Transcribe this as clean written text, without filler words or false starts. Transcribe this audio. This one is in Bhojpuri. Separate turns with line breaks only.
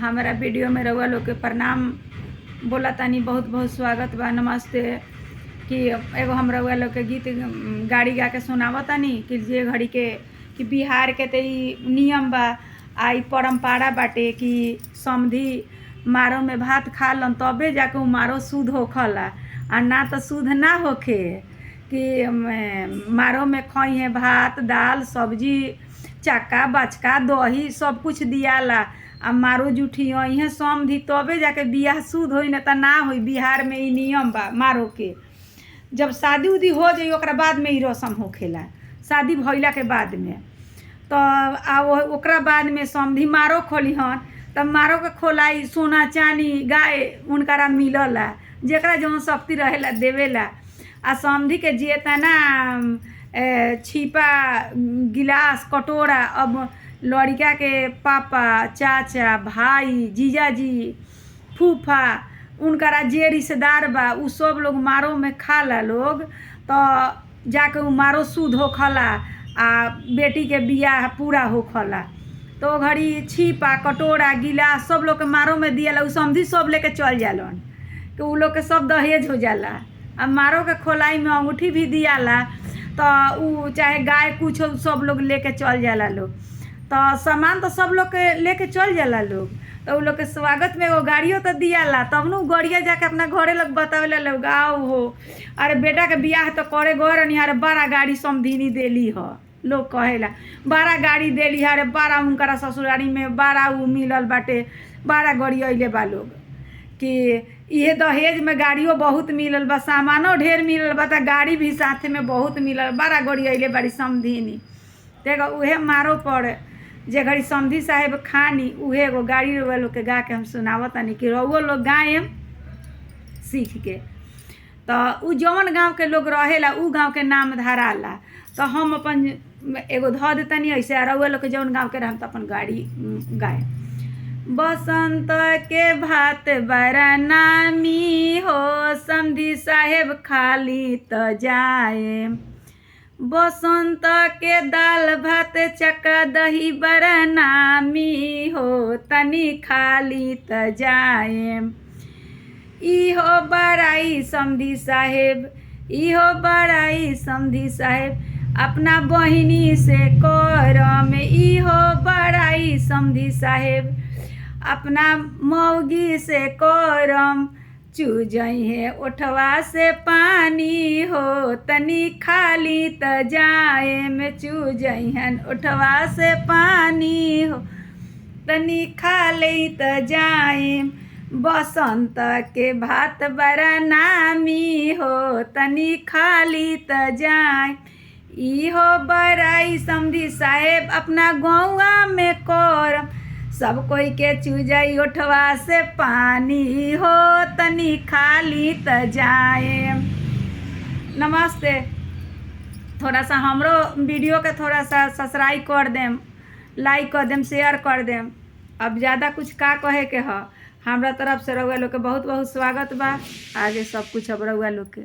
हमारा वीडियो में रउआ लोग के प्रणाम बोला तानी। बहुत बहुत स्वागत बा, नमस्ते। कि एगो हम रउआ लोग के गीत गाड़ी गा के सुनावा तानी कि जे घड़ी के कि बिहार के तो ई नियम बा आ ई परम्परा बाटे कि समधी मारो में भात खा लन तबे जाके उ मारो शुद्ध होखला, आ ना तो शुद्ध ना होखे कि मारो में खई है भात दाल सब्जी चक्का बचका दही सब कुछ दियाला आ मारो जूठी है समधी तबे जाके बियाह शुद्ध होई, ना तो ना होई। बिहार में ई नियम बा मारो के। जब शादी उदी हो जाई ओकरा बाद में ई रस्म होखेला, शादी भइला के बाद में। तो ओकरा बाद में समधी मारो खोली हन, तब मारो के खोलाई सोना चांदी गाय उनकरा मिलला, जेकरा जौन शक्ति रहेला देवेला। आ समधी के जेतना छिपा गिलास कटोरा अब लड़का के पापा चाचा भाई जीजाजी फूफा उनकरा जे रिश्तेदार बा उ सब लोग मारो में खाला लोग, तो जाके उ मारो शुद्ध होखला आ बेटी के बियाह पूरा होखला। तो घड़ी छिपा कटोरा गिलास सब लोग के मारो में दियाला, उ समधी सब लेके चल जालन कि उ लोग के सब दहेज हो जाला। आ मारो के खोलाई में अंगूठी भी दियाला, तो उ चाहे गाय कुछ सब लोग लेके चल जाला लोग। तो सामान तो सब लोग के लेके चल जाला लोग। तो उ लोग के स्वागत में एगो गाड़ियों तो दियाला, तब नु गड़िया जाके अपना घरे लोग बतावेला लोग आओ हो अरे बेटा के बियाह तो करे गए रहनी, अरे बड़ा गाड़ी समधीनी देली ह। लोग कहेला बड़ा गाड़ी देली है, अरे बड़ा उनकरा ससुरारी में बड़ा उ मिलल बाटे, बड़ा गाड़ी अइले बा लोग कि ये दहेज में गाड़ियों बहुत मिलल बा, सामानो ढेर मिलल बा, त गाड़ी भी साथे में बहुत मिलल, बड़ा गाड़ी अइले बड़ी समधीनी। देखो उहे मारो पर जे घड़ी समधी साहेब खानी उहे एगो गाड़ी रउआ लोग के गा के हम सुनावतानी कि रउआ लोग गाएम सीख के। तो उ जौन गांव के लोग रहेला उ गांव के नाम धराला। तो हम अपन एगो ध देतानी ऐसे, रउआ लोग के जौन गांव के रहम तो अपन गाड़ी गाए। बसंत के भात बड़ा नामी हो, समधी साहेब खाली त जाए। बसंत के दाल भात चक्का दही बड़ा नामी हो, तनी खाली त जाए। इहो बड़ाई समधी साहेब, इहो बड़ाई समधी साहेब, अपना बहिनी से करम। इहो बड़ाई समधी साहेब, अपना मौगी से करम। चूजई है ओठवा से पानी हो, तनी खाली त जाए में। चूजई है ओठवा से पानी हो, तनी खाली त जाए। बसंत के भात बड़ा नामी हो, तनी खाली त जाए। इहो बड़ाई समधी साहेब, अपना गौवा में करम। सब कोई के चूजई ओठवा से पानी हो, तनी खाली त जाए। नमस्ते। थोड़ा सा हमरो वीडियो के थोड़ा सा सब्सक्राइब कर देम, लाइक कर देम, शेयर कर देम। अब ज़्यादा कुछ का कहे के ह, हमरा तरफ से रउआ लोग के बहुत बहुत स्वागत बा। आगे सब कुछ अब रउआ लोग के।